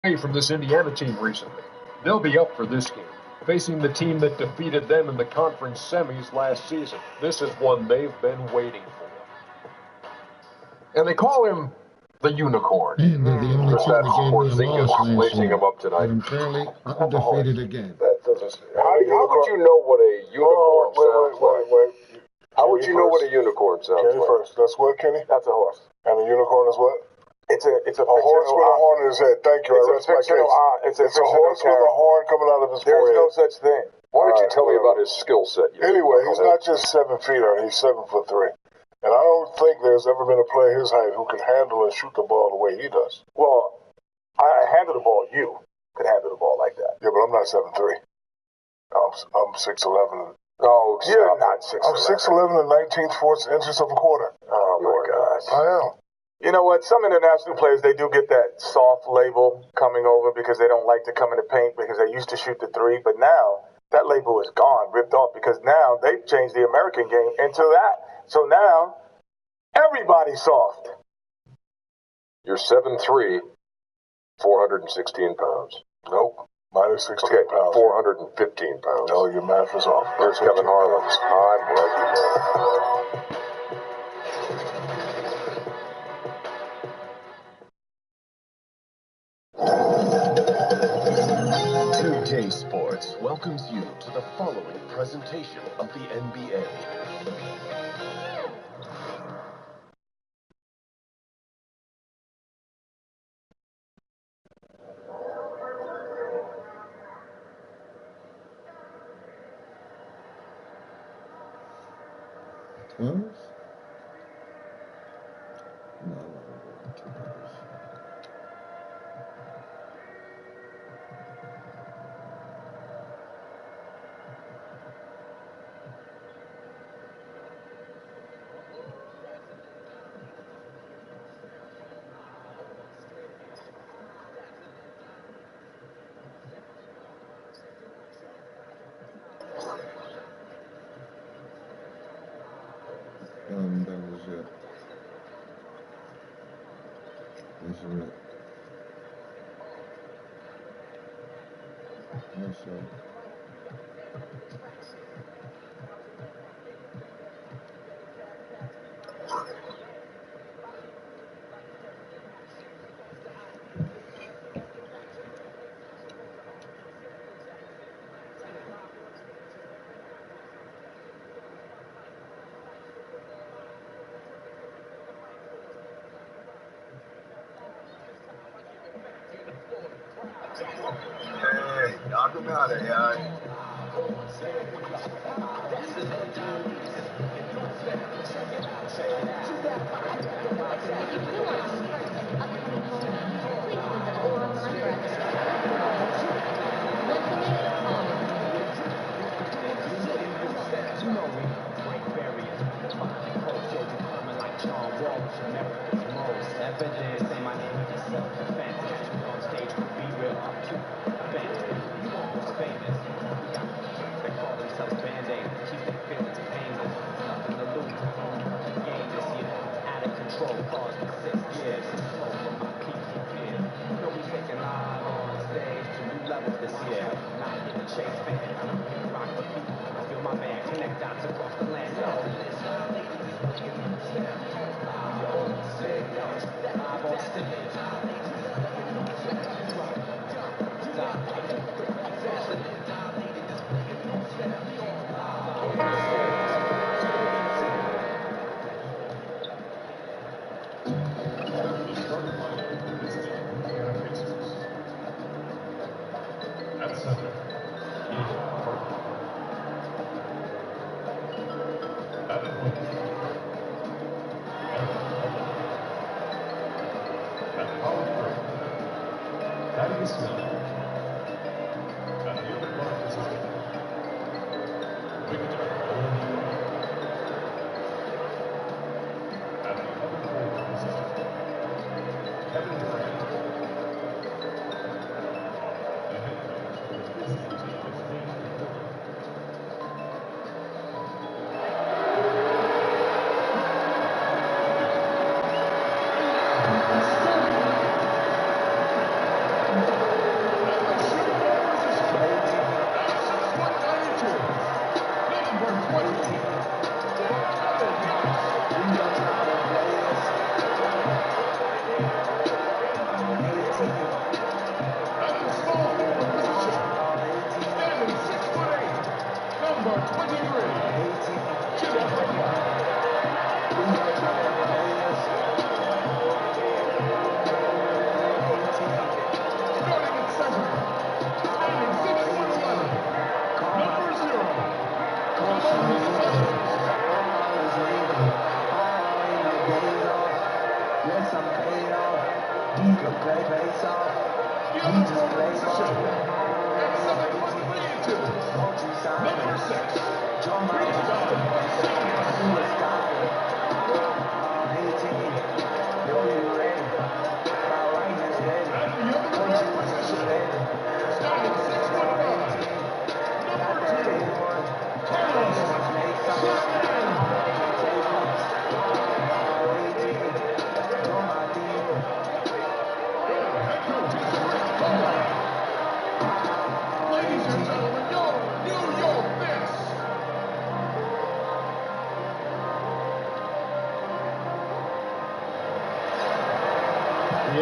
From this Indiana team recently. They'll be up for this game, facing the team that defeated them in the conference semis last season. This is one they've been waiting for. And they call him the Unicorn. And they're the only team that gave me a loss last year. Him up tonight. I'm currently undefeated again. How would you know what a unicorn sounds like? How would you know what a unicorn sounds like? Kenny first. That's what, Kenny? That's a horse. And a unicorn is what? It's a horse with a horn in his head. Thank you. I rest my case. It's a horse with a horn coming out of his forehead. There's no such thing. Why don't you tell me about his skill set? Anyway, he's not just 7 feet, he's 7'3". And I don't think there's ever been a player his height who can handle and shoot the ball the way he does. Well, I handle the ball. You could handle the ball like that. Yeah, but I'm not 7'3". I'm 6'11". Oh, you're not 6'11". I'm 6'11" and 19/4 inches of a quarter. Oh my gosh. I am. You know what? Some international players, they do get that soft label coming over because they don't like to come in the paint because they used to shoot the three. But now that label is gone, ripped off, because now they've changed the American game into that. So now everybody's soft. You're 7'3", 416 pounds. Nope. Minus 16 pounds. 415 pounds. No, your math is off. There's Kevin Harlan. I'm right. 2K Sports welcomes you to the following presentation of the NBA. Twins? No, that was it. This is it. Yes, sir. Hey, knock him out of here.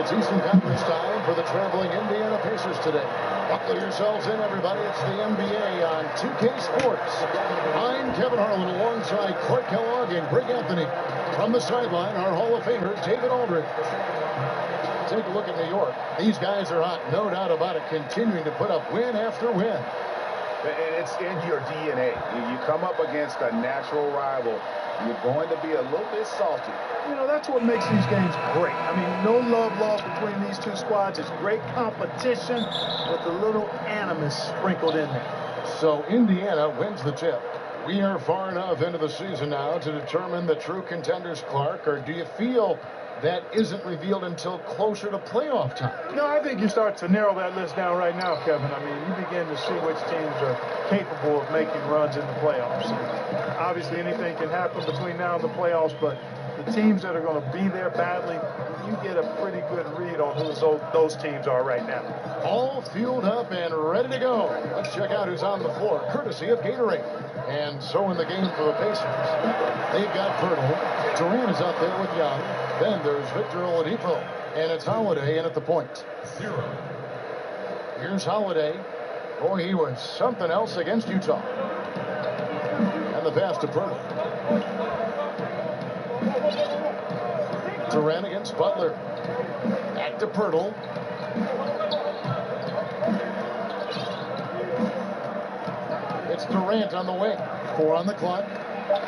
It's Eastern Conference time for the traveling Indiana Pacers today. Buckle yourselves in, everybody. It's the NBA on 2K Sports. I'm Kevin Harlan alongside Clark Kellogg and Greg Anthony. From the sideline, our Hall of Famer, David Aldridge. Take a look at New York. These guys are hot, no doubt about it, continuing to put up win after win. It's in your DNA. You come up against a natural rival, you're going to be a little bit salty. You know, that's what makes these games great. I mean, no love lost between these two squads. It's great competition with a little animus sprinkled in there. So Indiana wins the tip. We are far enough into the season now to determine the true contenders, Clark, or do you feel that isn't revealed until closer to playoff time? No, I think you start to narrow that list down right now, Kevin. I mean, you begin to see which teams are capable of making runs in the playoffs. And obviously, anything can happen between now and the playoffs, but the teams that are going to be there badly, you get a pretty good read on who those teams are right now. All fueled up and ready to go. Let's check out who's on the floor, courtesy of Gatorade. And so in the game for the Pacers, they've got Pirtle. Durant is out there with Young. Then there's Victor Oladipo. And it's Holiday in at the point. Here's Holiday. Boy, he was something else against Utah. And the pass to Pirtle. Durant against Butler. Back to Pirtle. It's Durant on the wing. 4 on the clock.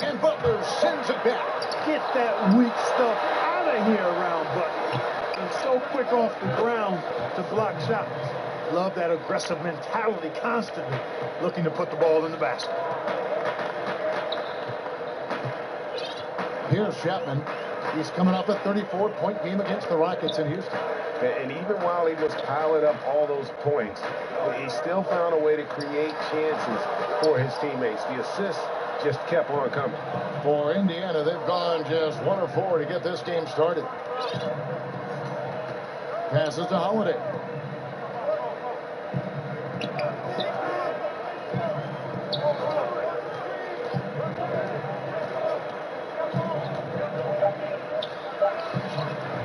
And Butler sends it back. Get that weak stuff out of here around Butler. He's so quick off the ground to block shots. Love that aggressive mentality, constantly looking to put the ball in the basket. Here's Chapman. He's coming off a 34-point game against the Rockets in Houston. And even while he was piling up all those points, he still found a way to create chances for his teammates. The assists just kept on coming. For Indiana, they've gone just 1 of 4 to get this game started. Passes to Holiday.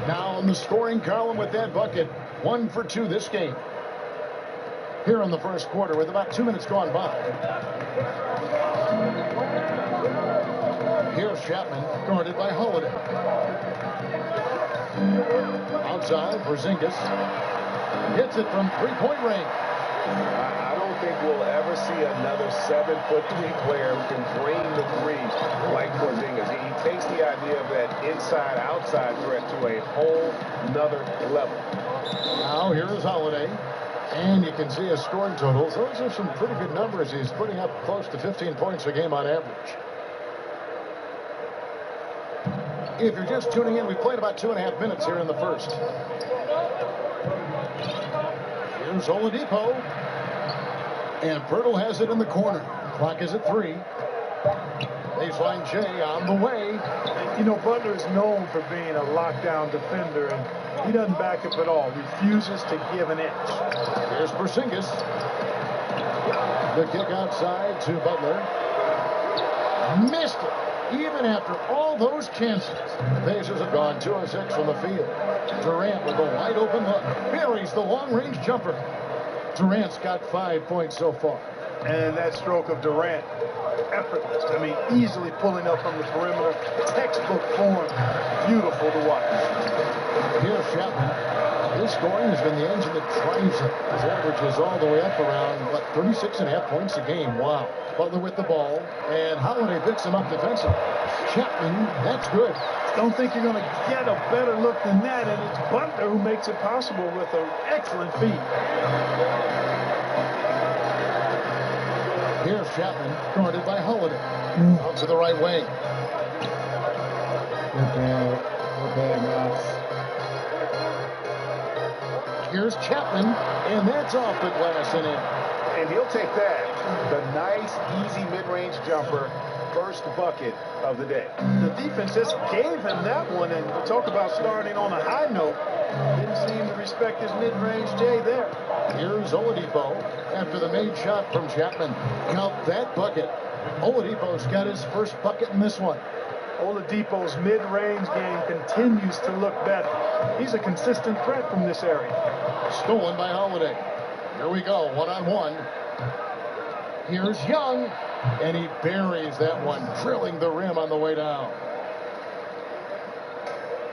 Now in the scoring column with that bucket, 1 for 2 this game. Here in the first quarter with about 2 minutes gone by. Here's Chapman, guarded by Holiday. Outside, Porzingis hits it from 3-point range. I don't think we'll ever see another 7'3" player who can drain the threes like Porzingis. He takes the idea of that inside-outside threat to a whole nother level. Now here is Holiday. And you can see his scoring totals. Those are some pretty good numbers. He's putting up close to 15 points a game on average. If you're just tuning in, we played about 2.5 minutes here in the first. Here's Oladipo. And Pirtle has it in the corner. Clock is at 3. Baseline Jay on the way. You know, Butler is known for being a lockdown defender, and he doesn't back up at all. Refuses to give an inch. Here's Porzingis. The kick outside to Butler. Missed it. Even after all those chances, the Pacers have gone 2 of 6 from the field. Durant with a wide open look. Buries the long-range jumper. Durant's got 5 points so far. And that stroke of Durant, effortless. I mean, easily pulling up from the perimeter. Textbook form. Beautiful to watch. Here's Chapman. His scoring has been the engine that drives him. His average is all the way up around, 36.5 points a game. Wow. Butler with the ball, and Holiday picks him up defensively. Chapman, that's good. Don't think you're going to get a better look than that, and it's Butler who makes it possible with an excellent feed. Here's Chapman, guarded by Holiday. Out to the right wing. Okay, Max. Here's Chapman, and that's off the glass and in. And he'll take that. The nice, easy mid-range jumper. First bucket of the day. The defense just gave him that one, and we talk about starting on a high note. Didn't seem to respect his mid-range J there. Here's Oladipo after the made shot from Chapman. Count that bucket. Oladipo's got his first bucket in this one. Oladipo's mid-range game continues to look better. He's a consistent threat from this area. Stolen by Holiday. Here we go, one-on-one. Here's Young, and he buries that one, drilling the rim on the way down.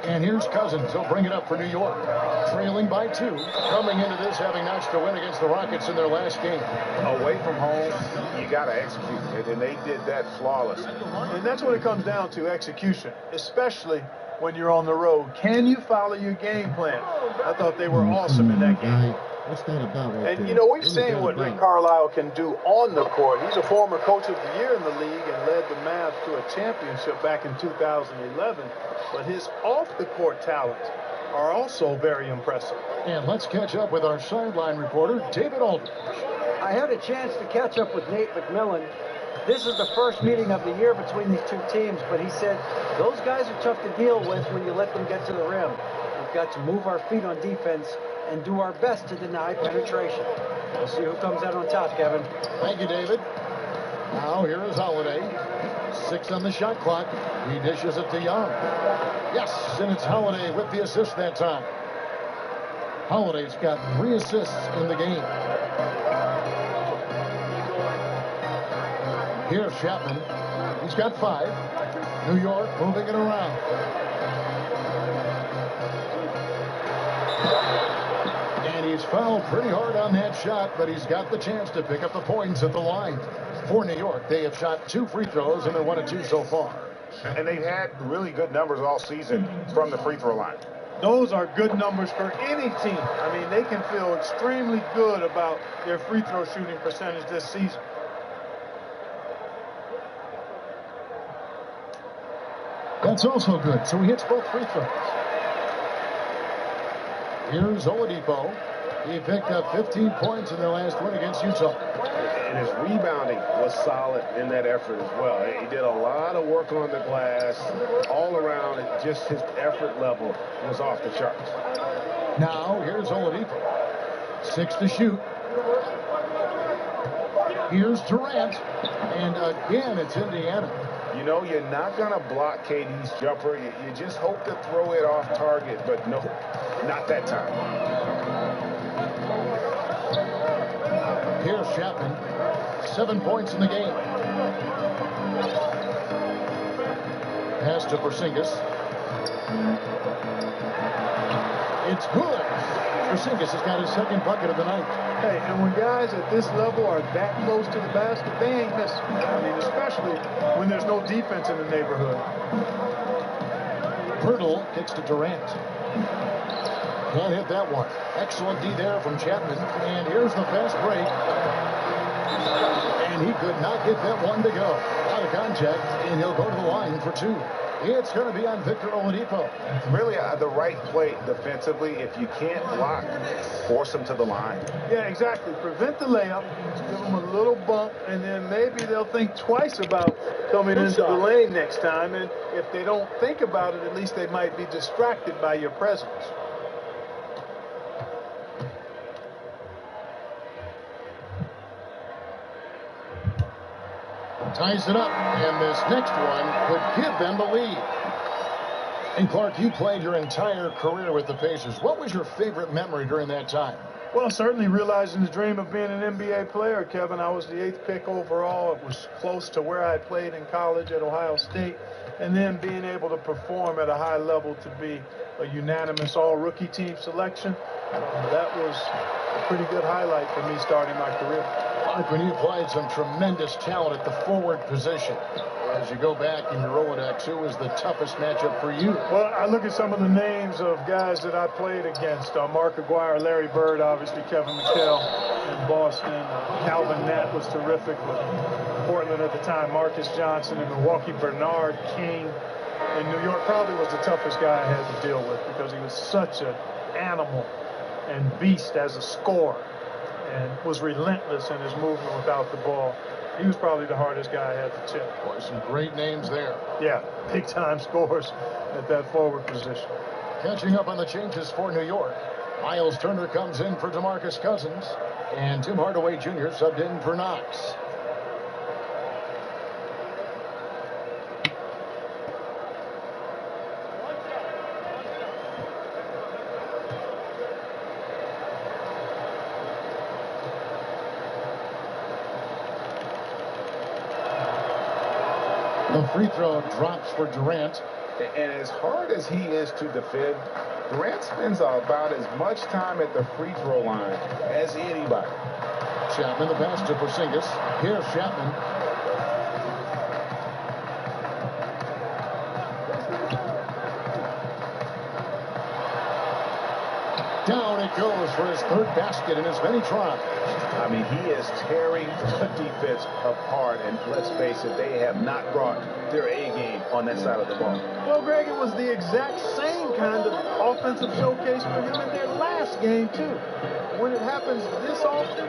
And here's Cousins. He'll bring it up for New York. Trailing by 2. Coming into this, having notched a win against the Rockets in their last game. Away from home, you got to execute. And they did that flawlessly. And that's what it comes down to, execution, especially when you're on the road. Can you follow your game plan? I thought they were awesome in that game. What's that about right And, there? you know, we've What was seen that what about? Rick Carlisle can do on the court. He's a former coach of the year in the league and led the Mavs to a championship back in 2011. But his off-the-court talents are also very impressive. And let's catch up with our sideline reporter, David Aldridge. I had a chance to catch up with Nate McMillan. This is the first meeting of the year between these two teams, but he said those guys are tough to deal with when you let them get to the rim. We've got to move our feet on defense and do our best to deny penetration. We'll see who comes out on top, Kevin. Thank you, David. Now here is Holiday. 6 on the shot clock. He dishes it to Young. Yes, and it's Holiday with the assist that time. Holiday's got 3 assists in the game. Here's Chapman. He's got 5. New York moving it around. And he's fouled pretty hard on that shot, but he's got the chance to pick up the points at the line. For New York, they have shot 2 free throws, and they're 1 of 2 so far. And they've had really good numbers all season from the free throw line. Those are good numbers for any team. I mean, they can feel extremely good about their free throw shooting percentage this season. That's also good. So he hits both free throws. Here's Oladipo. He picked up 15 points in their last win against Utah. And his rebounding was solid in that effort as well. He did a lot of work on the glass. All around, just his effort level was off the charts. Now, here's Oladipo. 6 to shoot. Here's Durant. And again, it's Indiana. You know, you're not going to block KD's jumper. You just hope to throw it off target, but no, not that time. Here's Chapman. 7 points in the game. Pass to Porzingis. It's good. Porzingis has got his second bucket of the night. Hey, and when guys at this level are that close to the basket, they ain't missing. I mean, especially when there's no defense in the neighborhood. Pirtle kicks to Durant. Can't hit that one. Excellent D there from Chapman. And here's the fast break. And he could not get that one to go. Out of contact, and he'll go to the line for 2. It's going to be on Victor Oladipo. Really the right play defensively. If you can't block, force him to the line. Yeah, exactly. Prevent the layup, give them a little bump, and then maybe they'll think twice about coming into the lane next time. And if they don't think about it, at least they might be distracted by your presence. Ties it up, and this next one could give them the lead. And Clark, you played your entire career with the Pacers. What was your favorite memory during that time? Well, certainly realizing the dream of being an NBA player, Kevin. I was the 8th pick overall. It was close to where I played in college at Ohio State. And then being able to perform at a high level to be a unanimous all-rookie team selection. That was a pretty good highlight for me starting my career. Mark, when you played some tremendous talent at the forward position, as you go back in your Rolodex, who was the toughest matchup for you? Well, I look at some of the names of guys that I played against. Mark Aguirre, Larry Bird, obviously Kevin McHale in Boston. Calvin Nett was terrific with Portland at the time. Marcus Johnson in Milwaukee. Bernard King in New York probably was the toughest guy I had to deal with because he was such an animal and beast as a scorer and was relentless in his movement without the ball. He was probably the hardest guy I had to check. Boy, some great names there. Yeah, big-time scores at that forward position. Catching up on the changes for New York, Miles Turner comes in for DeMarcus Cousins, and Tim Hardaway Jr. subbed in for Knox. The free throw drops for Durant. And as hard as he is to defend, Durant spends about as much time at the free throw line as anybody. Chapman, the pass to Porzingis. Here's Chapman. Down it goes for his third basket in as many tries. I mean, he is tearing the defense apart, and let's face it, they have not brought their A game on that side of the ball. Well, Greg, it was the exact same kind of offensive showcase for him in their last game, too. When it happens this often,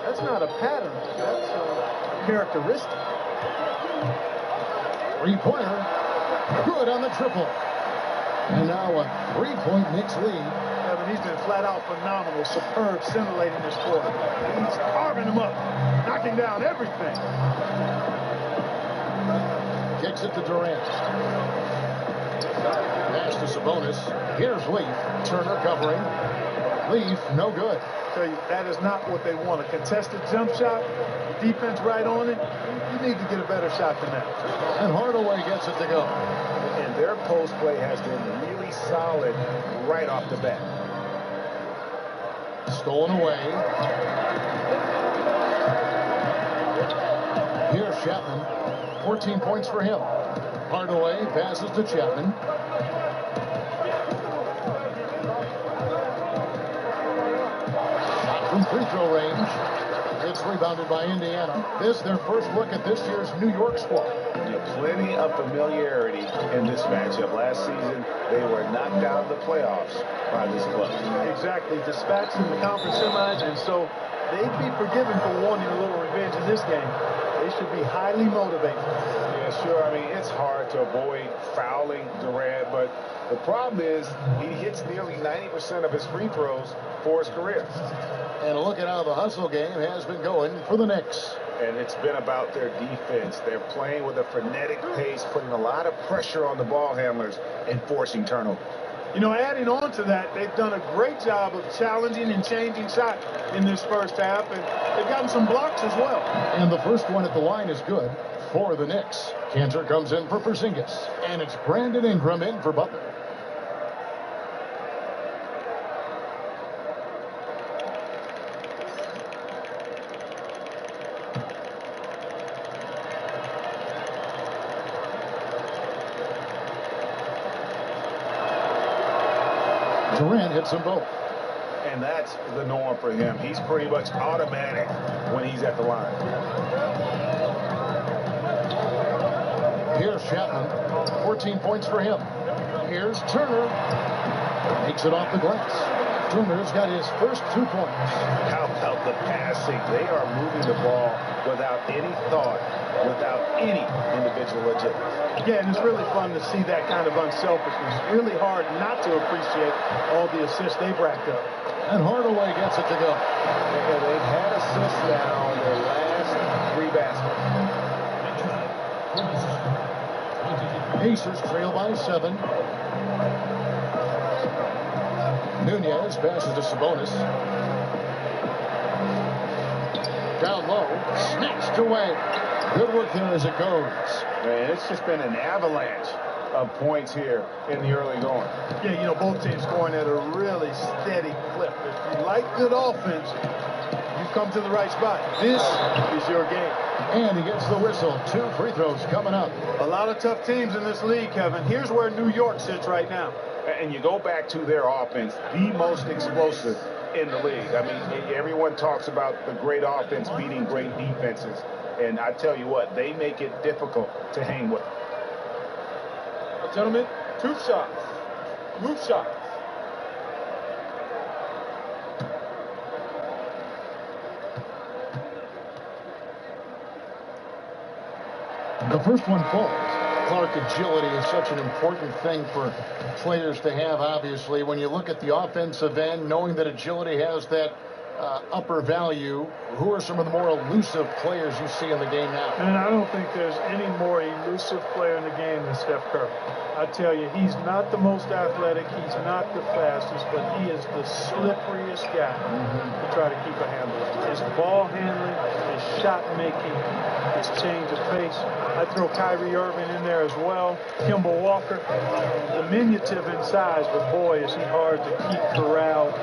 that's not a pattern. That's a characteristic. Three-pointer. Good on the triple. And now a three-point Knicks lead. He's been flat out phenomenal, superb, scintillating this quarter. He's carving them up, knocking down everything. Kicks it to Durant. Pass to Sabonis. Here's Leaf. Turner covering. Leaf, no good. I tell you, that is not what they want. A contested jump shot, defense right on it. You need to get a better shot than that. And Hardaway gets it to go. And their post play has been really solid right off the bat. Stolen away. Here's Chapman. 14 points for him. Hardaway passes to Chapman. Shot from free throw range. It's rebounded by Indiana. This their first look at this year's New York squad. Plenty of familiarity in this matchup. Last season, they were knocked out of the playoffs by this club. Exactly. Dispatched in the conference semis, and so they'd be forgiven for wanting a little revenge in this game. They should be highly motivated. Yeah, sure. I mean, it's hard to avoid fouling Durant, but the problem is he hits nearly 90% of his free throws for his career. And a look at how the hustle game has been going for the Knicks. And it's been about their defense. They're playing with a frenetic pace, putting a lot of pressure on the ball handlers and forcing turnovers. You know, adding on to that, they've done a great job of challenging and changing shots in this first half, and they've gotten some blocks as well. And the first one at the line is good for the Knicks. Cantor comes in for Porzingis, and it's Brandon Ingram in for Butler. Durant hits them both. And that's the norm for him. He's pretty much automatic when he's at the line. Here's Chapman. 14 points for him. Here's Turner. Takes it off the glass. Turner's got his first 2 points. How about the passing? They are moving the ball without any thought, without any individual agility. Yeah, and it's really fun to see that kind of unselfishness. Really hard not to appreciate all the assists they've racked up. And Hardaway gets it to go. Yeah, they've had assists now on their last 3 baskets. Pacers trail by 7. Nunez passes to Sabonis. Down low, snatched away. Good work there as it goes. Man, it's just been an avalanche of points here in the early going. Yeah, you know, both teams scoring at a really steady clip. If you like good offense, you've come to the right spot. This is your game. And he gets the whistle. 2 free throws coming up. A lot of tough teams in this league, Kevin. Here's where New York sits right now. And you go back to their offense, the most explosive in the league. I mean, everyone talks about the great offense beating great defenses. And I tell you what, they make it difficult to hang with. Gentlemen, 2 shots. Move shots. The first one falls. Clark, agility is such an important thing for players to have, obviously. When you look at the offensive end, knowing that agility has that upper value, who are some of the more elusive players you see in the game now? And I don't think there's any more elusive player in the game than Steph Curry. I tell you, he's not the most athletic, he's not the fastest, but he is the slipperiest guy to try to keep a handle of. His ball handling, his shot making, his change of pace. I throw Kyrie Irving in there as well. Kemba Walker, diminutive in size, but boy, is he hard to keep corralled.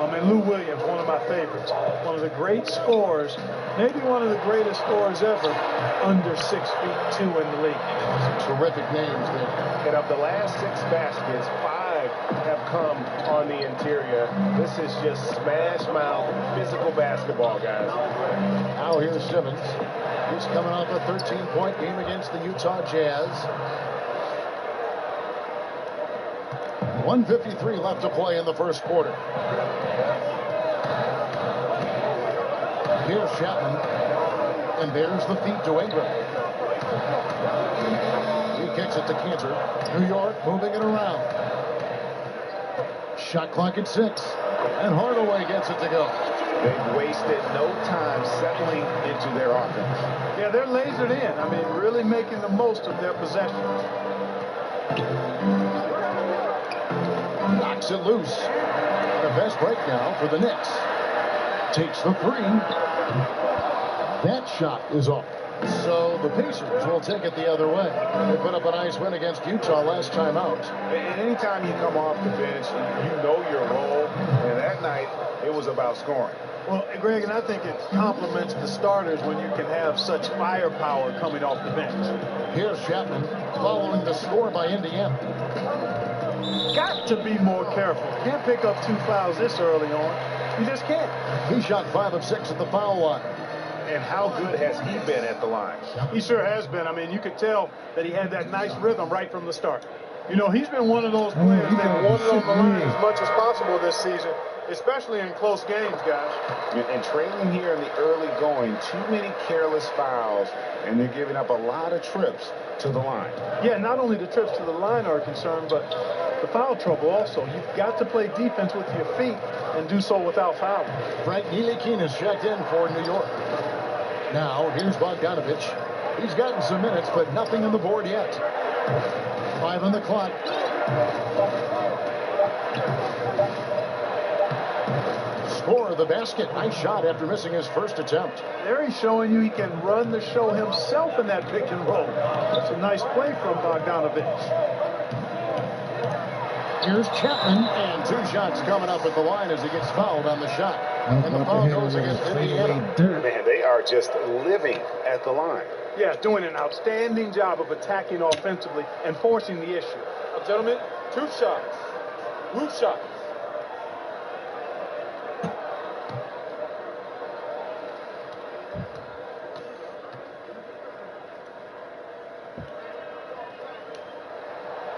And Lou Williams, one of my favorites. One of the great scorers, maybe one of the greatest scorers ever, under 6'2" in the league. Some terrific names there. And of the last 6 baskets, 5 have come on the interior. This is just smash mouth, physical basketball, guys. Now here's Simmons. He's coming off a 13-point game against the Utah Jazz. 1:53 left to play in the first quarter. Here's Chapman. And there's the feed to Ingram. He kicks it to Cantor. New York moving it around. Shot clock at 6. And Hardaway gets it to go. They've wasted no time settling into their offense. Yeah, they're lasered in. I mean, really making the most of their possession. Knocks it loose. The best break now for the Knicks. Takes the 3. That shot is off. So the Pacers will take it the other way. They put up a nice win against Utah last time out. And anytime you come off the bench, you know your role. And that night, it was about scoring. Well, Greg, and I think it complements the starters when you can have such firepower coming off the bench. Here's Chapman following the score by Indiana. Got to be more careful. Can't pick up 2 fouls this early on. You just can't. He shot 5 of 6 at the foul line. And how good has he been at the line? He sure has been. I mean, you could tell that he had that nice rhythm right from the start. You know, he's been one of those players that wanted on the line as much as possible this season, especially in close games, guys. And trailing here in the early going, too many careless fouls, and they're giving up a lot of trips to the line. Yeah, not only the trips to the line are a concern, but the foul trouble also. You've got to play defense with your feet and do so without fouling. Frank Ntilikina checked in for New York. Now, here's Bogdanovich. He's gotten some minutes, but nothing on the board yet. 5 on the clock. Score the basket. Nice shot after missing his first attempt. There he's showing you he can run the show himself in that pick and roll. That's a nice play from Bogdanovich. Here's Chapman, and 2 shots coming up at the line as he gets fouled on the shot. And the foul goes against Indiana. Man, they are just living at the line. Yeah, doing an outstanding job of attacking offensively and forcing the issue. Now, gentlemen, 2 shots. Roof shots.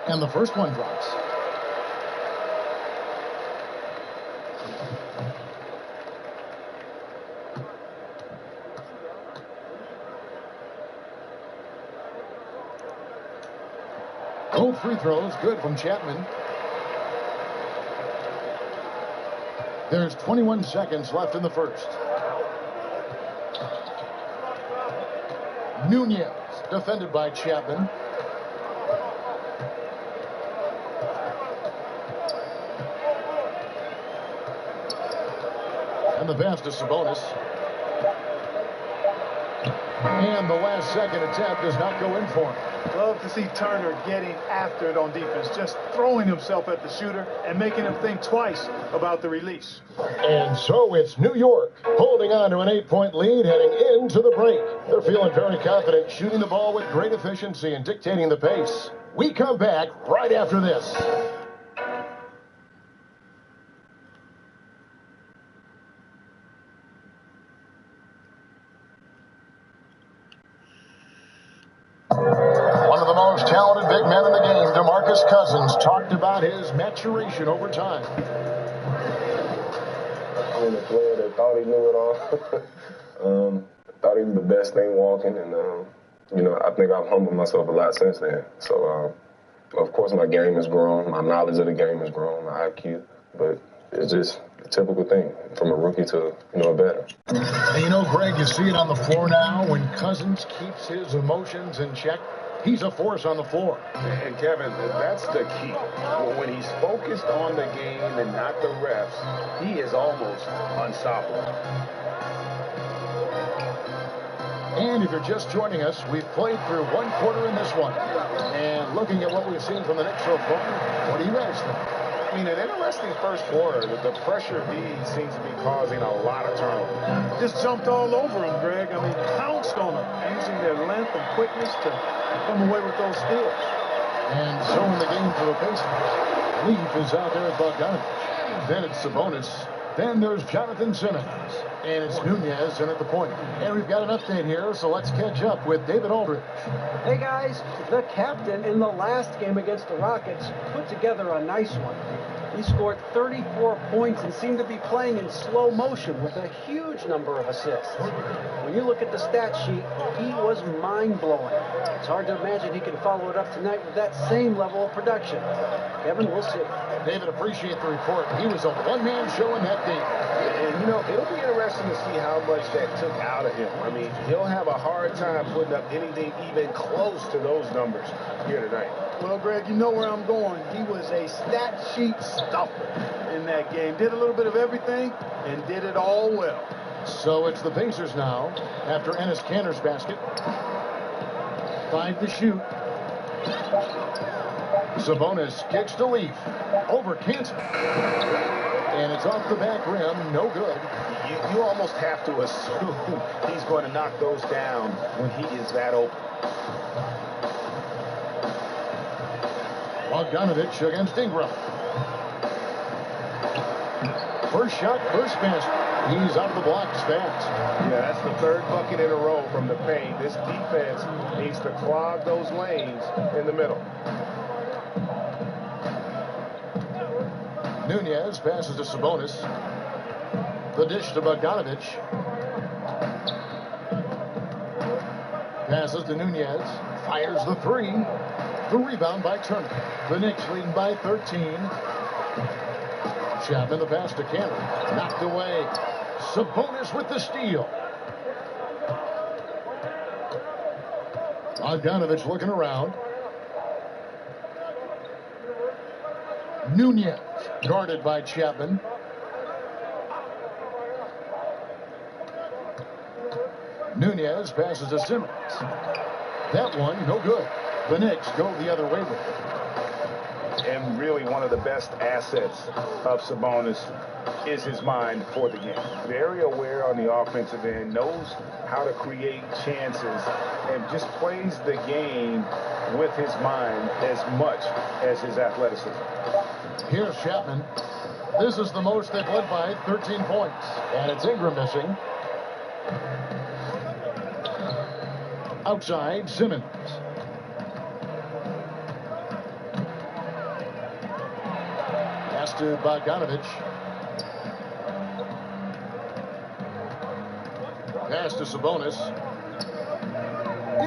And the first one drops. Both free throws good from Chapman. There's 21 seconds left in the first. Nunez defended by Chapman. And the pass to Sabonis. And the last second attempt does not go in for him. Love to see Turner getting after it on defense, just throwing himself at the shooter and making him think twice about the release. And so it's New York holding on to an 8-point lead heading into the break. They're feeling very confident, shooting the ball with great efficiency and dictating the pace. We come back right after this. One of the most talented big men in the game, DeMarcus Cousins, talked about his maturation over time. I'm a player that thought he knew it all. Thought he was the best thing walking, and I think I've humbled myself a lot since then. So, of course, my game has grown, my knowledge of the game has grown, my IQ, but it's just a typical thing from a rookie to a veteran. And Greg, you see it on the floor now when Cousins keeps his emotions in check. He's a force on the floor. And Kevin, that's the key. When he's focused on the game and not the refs, he is almost unstoppable. And if you're just joining us, we've played through one quarter in this one. And looking at what we've seen from the Knicks so far, what do you guys think? I mean, an interesting first quarter. The pressure B seems to be causing a lot of turnover. Just jumped all over him, Greg. I mean, pounced on him, using their length and quickness to come away with those steals. And so in the game for the Pacers, Leaf is out there at Bogdanovich. Then it's Sabonis. Then there's Jonathan Simmons. And it's Nunez in at the point. And we've got an update here, so let's catch up with David Aldridge. Hey guys, the captain in the last game against the Rockets put together a nice one. He scored 34 points and seemed to be playing in slow motion with a huge number of assists. When you look at the stat sheet, he was mind-blowing. It's hard to imagine he can follow it up tonight with that same level of production. Kevin, we'll see. David, appreciate the report. He was a one-man show in that game. And, it'll be interesting to see how much that took out of him. I mean, he'll have a hard time putting up anything even close to those numbers here tonight. Well, Greg, you know where I'm going. He was a stat sheet stuffer in that game. Did a little bit of everything and did it all well. So it's the Pacers now after Enes Kanter's basket. 5 to shoot. Sabonis kicks to Leaf. Over Kanter. And it's off the back rim. No good. You almost have to assume he's going to knock those down when he is that open. Bogdanovich against Ingram. First shot, first basket. He's out of the blocks fast. Yeah, that's the third bucket in a row from the paint. This defense needs to clog those lanes in the middle. Nunez passes to Sabonis. The dish to Bogdanovich. Passes to Nunez. Fires the three. The rebound by Turner. The Knicks leading by 13. Chapman the pass to Kanter. Knocked away. Sabonis with the steal. Bogdanovich looking around. Nunez guarded by Chapman. Nunez passes to Simmons. That one, no good. The Knicks go the other way with it. And really one of the best assets of Sabonis is his mind for the game. Very aware on the offensive end, knows how to create chances, and just plays the game with his mind as much as his athleticism. Here's Chapman. This is the most they've led by, 13 points. And it's Ingram missing. Outside, Simmons. Pass to Bogdanovich. Pass to Sabonis.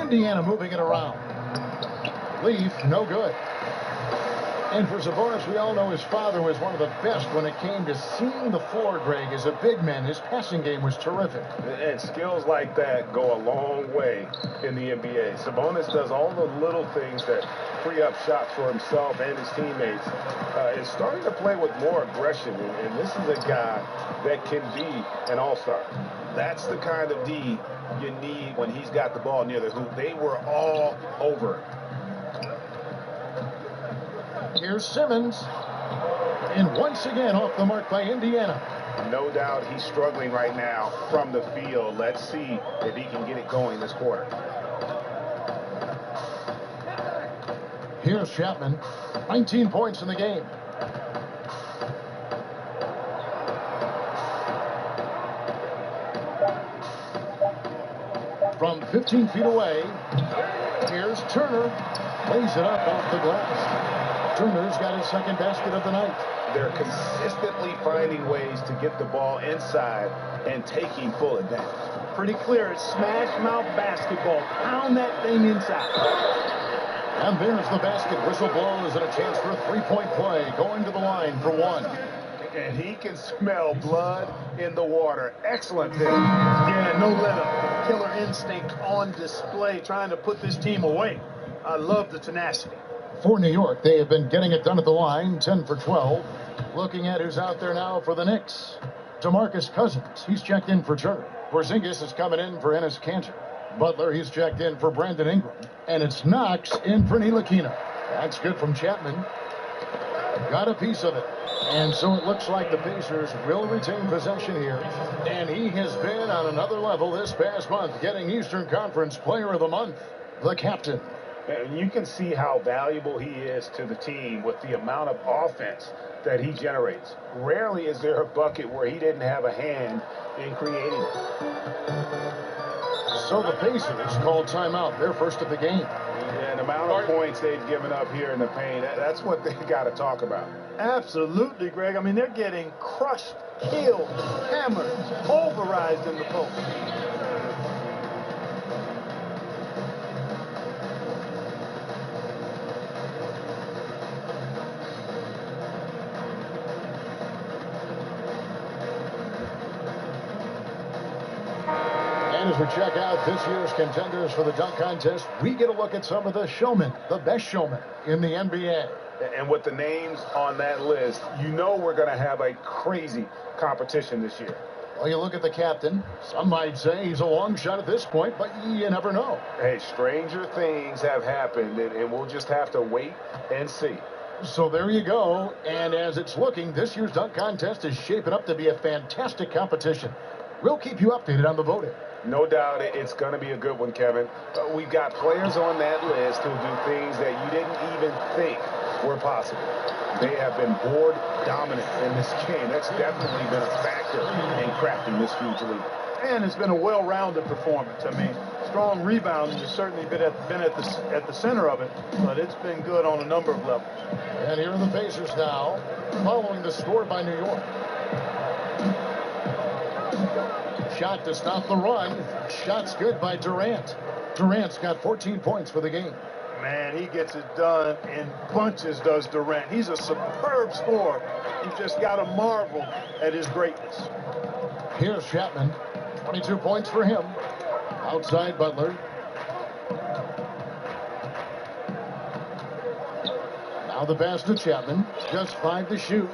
Indiana moving it around. Leaf, no good. And for Sabonis, we all know his father was one of the best when it came to seeing the floor, Greg. As a big man, his passing game was terrific. And skills like that go a long way in the NBA. Sabonis does all the little things that free up shots for himself and his teammates. Is starting to play with more aggression, and this is a guy that can be an all-star. That's the kind of D you need when he's got the ball near the hoop. They were all over Here's Simmons. And once again off the mark by Indiana. No doubt he's struggling right now from the field. Let's see if he can get it going this quarter. Here's Chapman. 19 points in the game. From 15 feet away, here's Turner. Plays it up off the glass. Turner's got his second basket of the night. They're consistently finding ways to get the ball inside and taking full advantage. Pretty clear. It's smash mouth basketball. Pound that thing inside. And there's the basket. Whistle blows and a chance for a three-point play. Going to the line for one. And he can smell blood in the water. Excellent thing. Yeah, no let-up. Killer instinct on display, trying to put this team away. I love the tenacity. For New York, they have been getting it done at the line, 10 for 12. Looking at who's out there now for the Knicks. DeMarcus Cousins, he's checked in for Turner. Porzingis is coming in for Enes Kanter. Butler, he's checked in for Brandon Ingram. And it's Knox in for Ntilikina. That's good from Chapman. Got a piece of it. And so it looks like the Pacers will retain possession here. And he has been on another level this past month, getting Eastern Conference Player of the Month, the captain. And you can see how valuable he is to the team with the amount of offense that he generates. Rarely is there a bucket where he didn't have a hand in creating it. So the Pacers called timeout. They're first of the game. And the amount of points they've given up here in the paint, that's what they got to talk about. Absolutely, Greg. I mean, they're getting crushed, killed, hammered, pulverized in the post. And as we check out this year's contenders for the dunk contest, we get a look at some of the showmen, the best showmen in the NBA. And with the names on that list, you know we're going to have a crazy competition this year. Well, you look at the captain. Some might say he's a long shot at this point, but you never know. Hey, stranger things have happened, and we'll just have to wait and see. So there you go. And as it's looking, this year's dunk contest is shaping up to be a fantastic competition. We'll keep you updated on the voting. No doubt it's going to be a good one, Kevin. We've got players on that list who'll do things that you didn't even think were possible. They have been board dominant in this game. That's definitely been a factor in crafting this huge lead. And it's been a well-rounded performance. I mean, strong rebounding has certainly been at the center of it, but it's been good on a number of levels. And here are the Pacers now, following the score by New York. Shot to stop the run. Shot's good by Durant. Durant's got 14 points for the game. Man, he gets it done in bunches, does Durant. He's a superb scorer. You just got to marvel at his greatness. Here's Chapman. 22 points for him. Outside Butler. Now the pass to Chapman. Just 5 to shoot.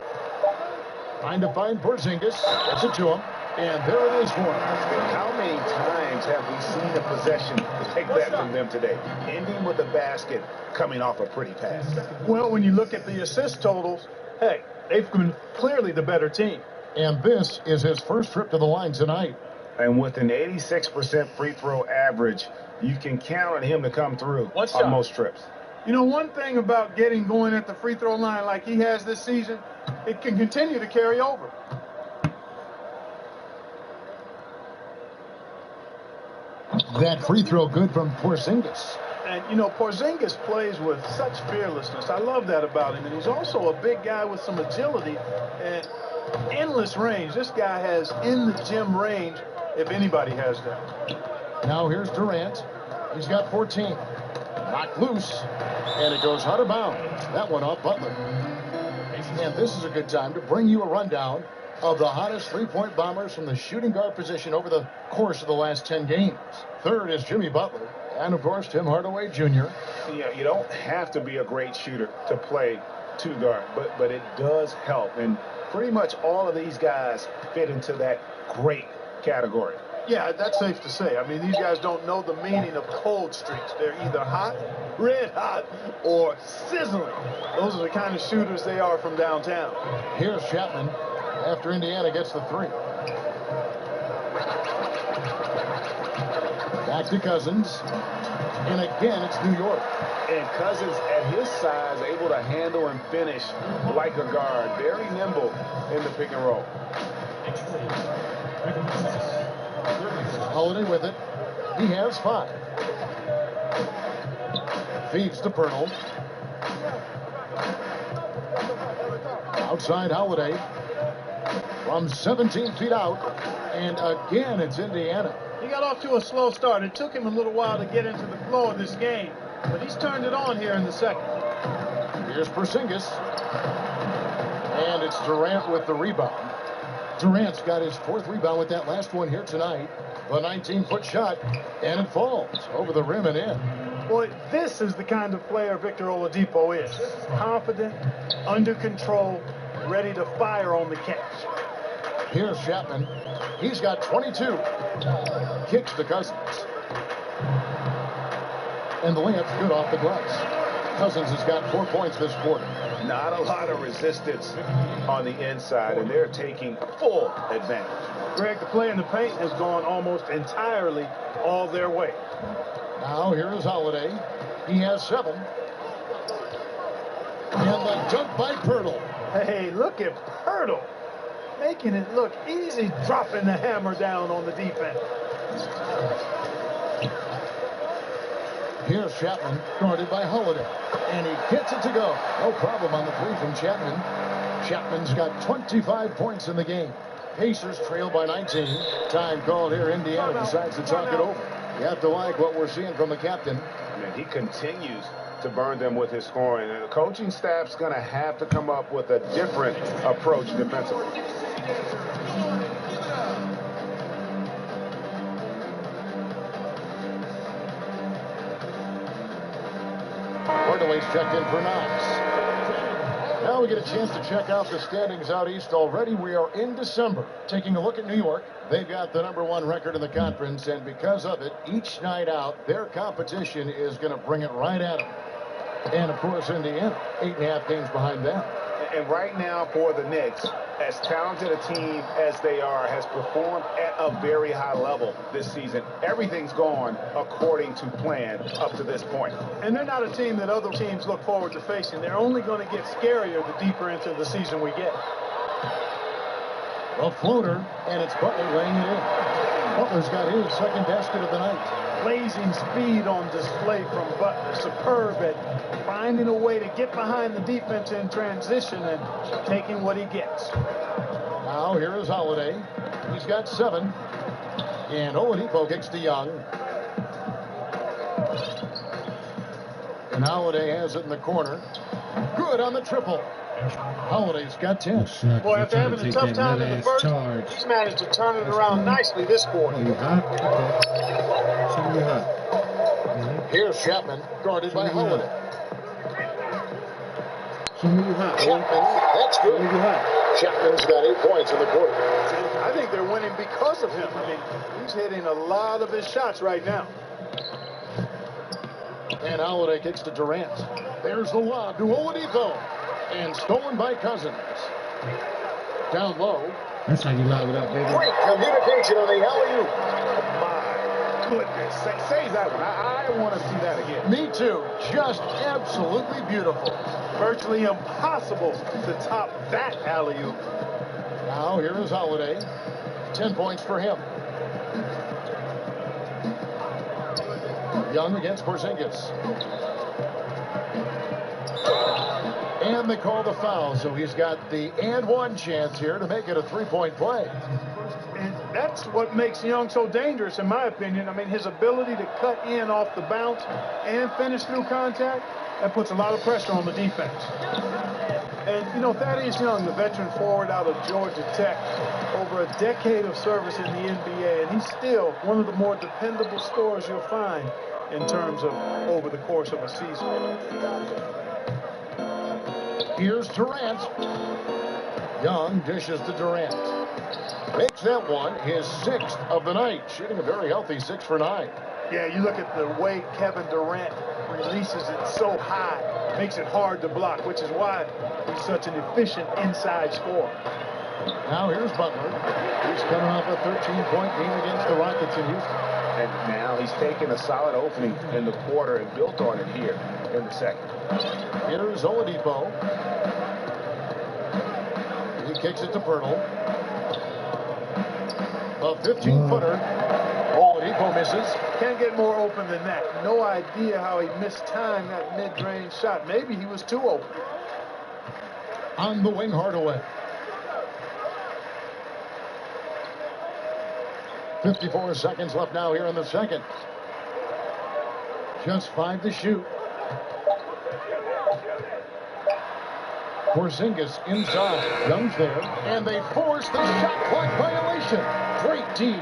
Trying to find Porzingis. Gets it to him. And there it is for him. How many times have we seen a possession like that from them today? Ending with a basket coming off a pretty pass. Well, when you look at the assist totals, hey, they've been clearly the better team. And this is his first trip to the line tonight. And with an 86% free throw average, you can count on him to come through on most trips. You know, one thing about getting going at the free throw line like he has this season, it can continue to carry over. That free throw good from Porzingis. And, you know, Porzingis plays with such fearlessness. I love that about him. And he's also a big guy with some agility and endless range. This guy has in-the-gym range, if anybody has that. Now here's Durant. He's got 14. Knocked loose. And it goes out of bounds. That one off Butler. And this is a good time to bring you a rundown of the hottest three-point bombers from the shooting guard position over the course of the last 10 games. Third is Jimmy Butler. And, of course, Tim Hardaway Jr. Yeah, you don't have to be a great shooter to play two guard, but it does help. And pretty much all of these guys fit into that great category. Yeah, that's safe to say. I mean, these guys don't know the meaning of cold streaks. They're either hot, red hot, or sizzling. Those are the kind of shooters they are from downtown. Here's Chapman after Indiana gets the 3. Back to Cousins. And again, it's New York. And Cousins, at his size, able to handle and finish like a guard. Very nimble in the pick and roll. Holiday with it. He has 5. Feeds to Pernell. Outside Holiday. From 17 feet out. And again, it's Indiana. He got off to a slow start. It took him a little while to get into the flow of this game. But he's turned it on here in the second. Here's Porzingis. And it's Durant with the rebound. Durant's got his 4th rebound with that last one here tonight. A 19-foot shot, and it falls over the rim and in. Boy, this is the kind of player Victor Oladipo is. Confident, under control, ready to fire on the catch. Here's Chapman. He's got 22. Kicks to Cousins. And the layup's good off the glass. Cousins has got 4 points this quarter. Not a lot of resistance on the inside, and they're taking full advantage. Greg, the play in the paint has gone almost entirely all their way. Now here is Holiday. He has 7. And the dunk by Pernell. Hey, look at Pernell. Making it look easy, dropping the hammer down on the defense. Here's Chapman, guarded by Holiday. And he gets it to go. No problem on the 3 from Chapman. Chapman's got 25 points in the game. Pacers trail by 19. Time called here. Indiana decides to talk it over. You have to like what we're seeing from the captain. I mean, he continues to burn them with his scoring. And the coaching staff's going to have to come up with a different approach defensively. Hardaway's checked in for Knox. Now we get a chance to check out the standings out east already. We are in December. Taking a look at New York. They've got the #1 record in the conference, and because of it, each night out, their competition is going to bring it right at them. And, of course, Indiana, 8.5 games behind them. And right now for the Knicks, as talented a team as they are, has performed at a very high level this season. Everything's gone according to plan up to this point. And they're not a team that other teams look forward to facing. They're only going to get scarier the deeper into the season we get. A floater, and it's Butler laying it in. Butler's got his 2nd basket of the night. Blazing speed on display from Butler. Superb at finding a way to get behind the defense in transition and taking what he gets. Now here is Holiday. He's got 7. And Oladipo kicks to Young. And Holiday has it in the corner. Good on the triple. Holiday's got 10. Boy, after having a tough time in the first, he's managed to turn it around nicely this quarter. Oh, you hot? Okay. Show me hot. Here's Chapman, guarded by Holiday. Show me you hot. Chapman, that's good. Show me you hot. Chapman's got 8 points in the quarter. I think they're winning because of him. I mean, he's hitting a lot of his shots right now. And Holiday kicks to Durant. There's the lob to Oladipo. And stolen by Cousins. Down low. That's how you lob it up, baby. Great communication on the alley-oop. My goodness. Say that one. I want to see that again. Me too. Just absolutely beautiful. Virtually impossible to top that alley-oop. Now here is Holiday. 10 points for him. Young against Porzingis. And they call the foul, so he's got the and-one chance here to make it a 3-point play. And that's what makes Young so dangerous, in my opinion. I mean, his ability to cut in off the bounce and finish through contact, that puts a lot of pressure on the defense. And, you know, Thaddeus Young, the veteran forward out of Georgia Tech, over a decade of service in the NBA, and he's still one of the more dependable scorers you'll find in terms of over the course of a season. Here's Durant. Young dishes to Durant. Makes that one his 6th of the night, shooting a very healthy 6 for 9. Yeah, you look at the way Kevin Durant releases it so high, makes it hard to block, which is why he's such an efficient inside scorer. Now here's Butler. He's coming off a 13-point game against the Rockets in Houston. And now he's taken a solid opening in the quarter and built on it here in the second. Here's Oladipo. He kicks it to Pirtle. A 15-footer. Oladipo misses. Can't get more open than that. No idea how he missed time that mid-range shot. Maybe he was too open. On the wing, Hardaway. 54 seconds left now here in the second. Just 5 to shoot. Porzingis inside. Young's there. And they force the shot clock violation. Great D.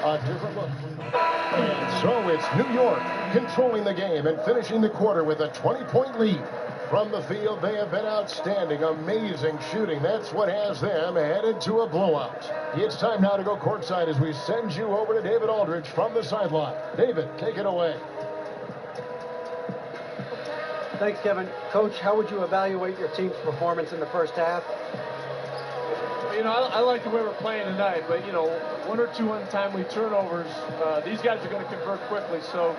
A different look. And so it's New York controlling the game and finishing the quarter with a 20-point lead. From the field, they have been outstanding. Amazing shooting. That's what has them headed to a blowout. It's time now to go courtside as we send you over to David Aldridge from the sideline. David, take it away. Thanks, Kevin. Coach, how would you evaluate your team's performance in the first half? You know, I like the way we're playing tonight, but, you know, 1 or 2 untimely turnovers, these guys are going to convert quickly, so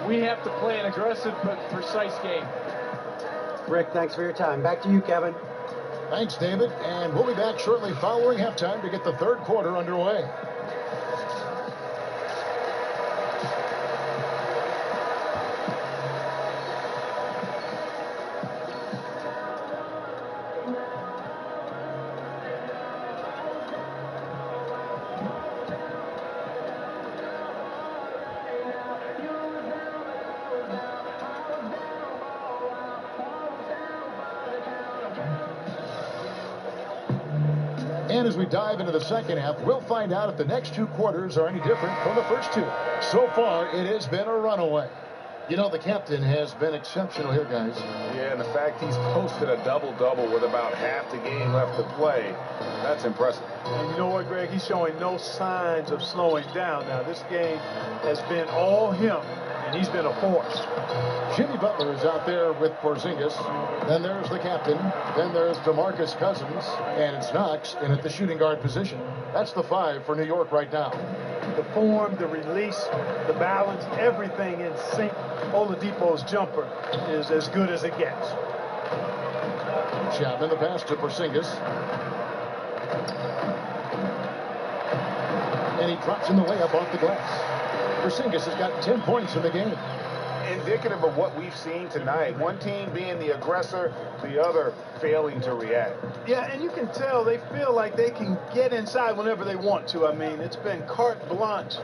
we have to play an aggressive but precise game. Rick, thanks for your time. Back to you, Kevin. Thanks, David, and we'll be back shortly following halftime to get the third quarter underway. And as we dive into the second half, we'll find out if the next 2 quarters are any different from the first 2. So far, it has been a runaway. You know, the captain has been exceptional here, guys. Yeah, and the fact he's posted a double-double with about half the game left to play, that's impressive. And you know what, Greg? He's showing no signs of slowing down now. This game has been all him, and he's been a force. Jimmy Butler is out there with Porzingis. Then there's the captain. Then there's DeMarcus Cousins. And it's Knox in at the shooting guard position. That's the 5 for New York right now. The form, the release, the balance, everything in sync. Oladipo's jumper is as good as it gets. Chapman, the pass to Porzingis. And he drops in the layup off the glass. Porzingis has got 10 points in the game. Indicative of what we've seen tonight. One team being the aggressor, the other failing to react. Yeah, and you can tell they feel like they can get inside whenever they want to. I mean, it's been carte blanche,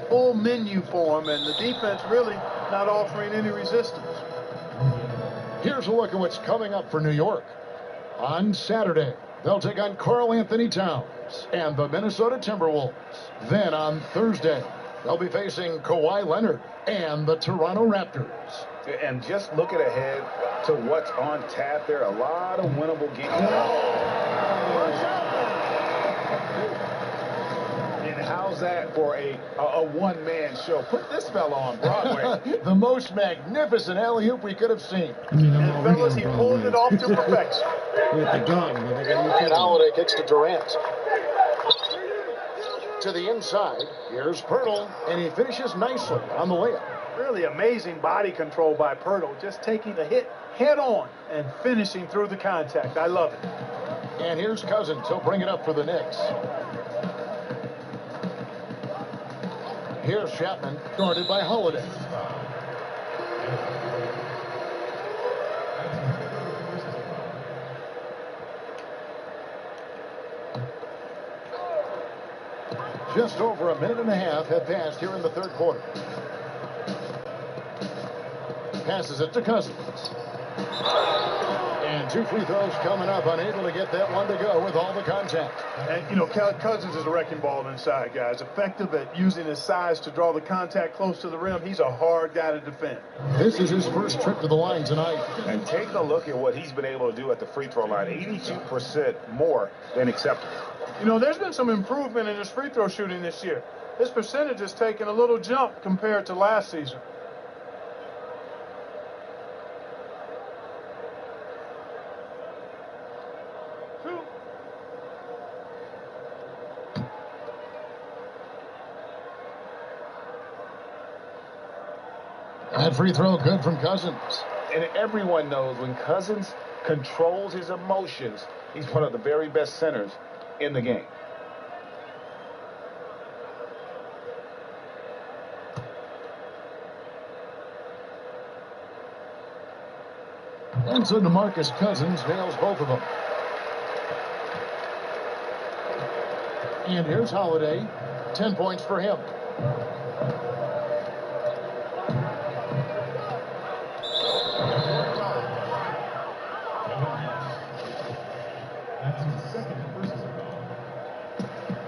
full menu for them, and the defense really not offering any resistance. Here's a look at what's coming up for New York. On Saturday, they'll take on Karl Anthony Towns and the Minnesota Timberwolves. Then on Thursday, they'll be facing Kawhi Leonard and the Toronto Raptors. And just looking ahead to what's on tap, there are a lot of winnable games. And how's that for a one-man show? Put this fella on Broadway. The most magnificent alley-oop we could have seen. And fellas, he pulled it off to perfection. With the gun. And Holiday kicks to Durant. To the inside, here's Pirtle, and he finishes nicely on the layup. Really amazing body control by Pirtle, just taking the hit head on and finishing through the contact. I love it. And here's Cousins. He'll bring it up for the Knicks. Here's Chapman, guarded by Holiday. Just over a minute and a half have passed here in the third quarter. Passes it to Cousins. And 2 free throws coming up, unable to get that one to go with all the contact. And, you know, Cousins is a wrecking ball inside, guys. Effective at using his size to draw the contact close to the rim. He's a hard guy to defend. This is his first trip to the line tonight. And take a look at what he's been able to do at the free throw line. 82% more than acceptable. You know, there's been some improvement in his free throw shooting this year. His percentage has taken a little jump compared to last season. That free throw good from Cousins. And everyone knows when Cousins controls his emotions, he's one of the very best centers in the game. And so DeMarcus Cousins nails both of them. And here's Holiday. 10 points for him.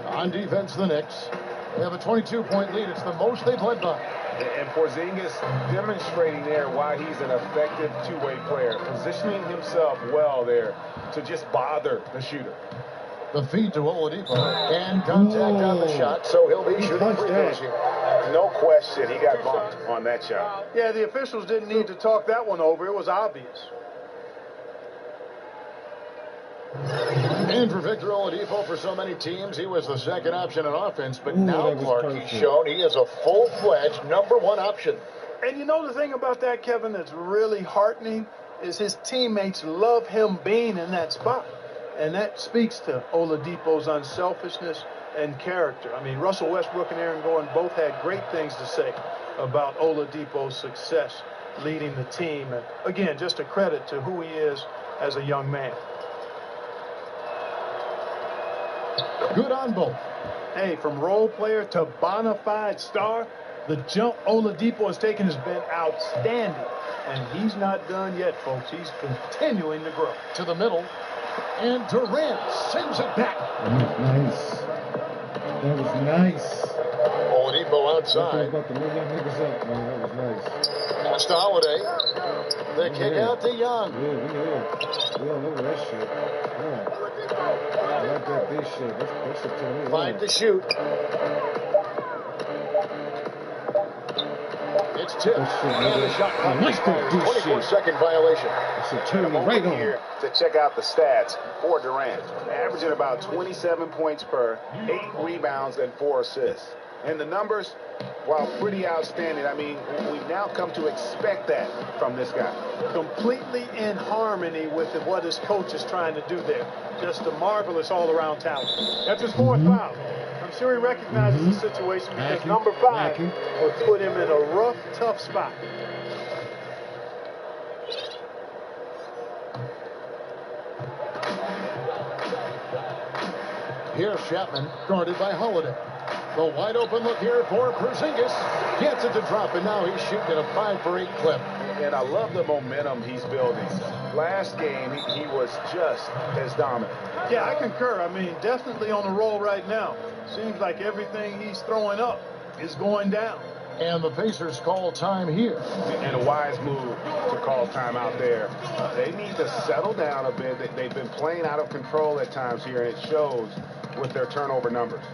On defense, the Knicks. They have a 22-point lead. It's the most they've led by. And Porzingis demonstrating there why he's an effective two-way player, positioning himself well there to just bother the shooter. The feed to Oladipo, and contact on the shot, so he'll be shooting free throws here. No question, he got bumped on that shot. Yeah, the officials didn't need to talk that one over. It was obvious. And for Victor Oladipo, for so many teams, he was the second option on offense. But now, Clark, he's shown he is a full-fledged #1 option. And you know the thing about that, Kevin, that's really heartening is his teammates love him being in that spot. And that speaks to Oladipo's unselfishness and character. I mean, Russell Westbrook and Aaron Gordon both had great things to say about Oladipo's success leading the team. And, again, just a credit to who he is as a young man. Good on both. Hey, from role player to bona fide star, the jump Oladipo has taken has been outstanding. And he's not done yet, folks. He's continuing to grow. To the middle. And Durant sends it back. Nice. That was nice. Oladipo outside. About to move them niggas up, man. That was nice. Pass to Holiday. The kick out to Young. Yeah, we all know that shit. Yeah. I like that big shit. That's a turn. Find to shoot. It's tipped. And the shot clock is 24-second violation. It's a turn right on. Here to check out the stats for Durant. Averaging about 27 points per, 8 rebounds, and 4 assists. And the numbers, while pretty outstanding, I mean, we've now come to expect that from this guy. Completely in harmony with what his coach is trying to do there. Just a marvelous all-around talent. That's his fourth foul. I'm sure he recognizes the situation because number 5 would put him in a rough, tough spot. Here's Chapman, guarded by Holiday. The wide open look here for Porzingis. Gets it to drop, and now he's shooting a 5-for-8 clip. And I love the momentum he's building. Last game, he was just as dominant. Yeah, I concur. I mean, definitely on the roll right now. Seems like everything he's throwing up is going down. And the Pacers call time here. And a wise move to call time out there. They need to settle down a bit. They've been playing out of control at times here, and it shows with their turnover numbers.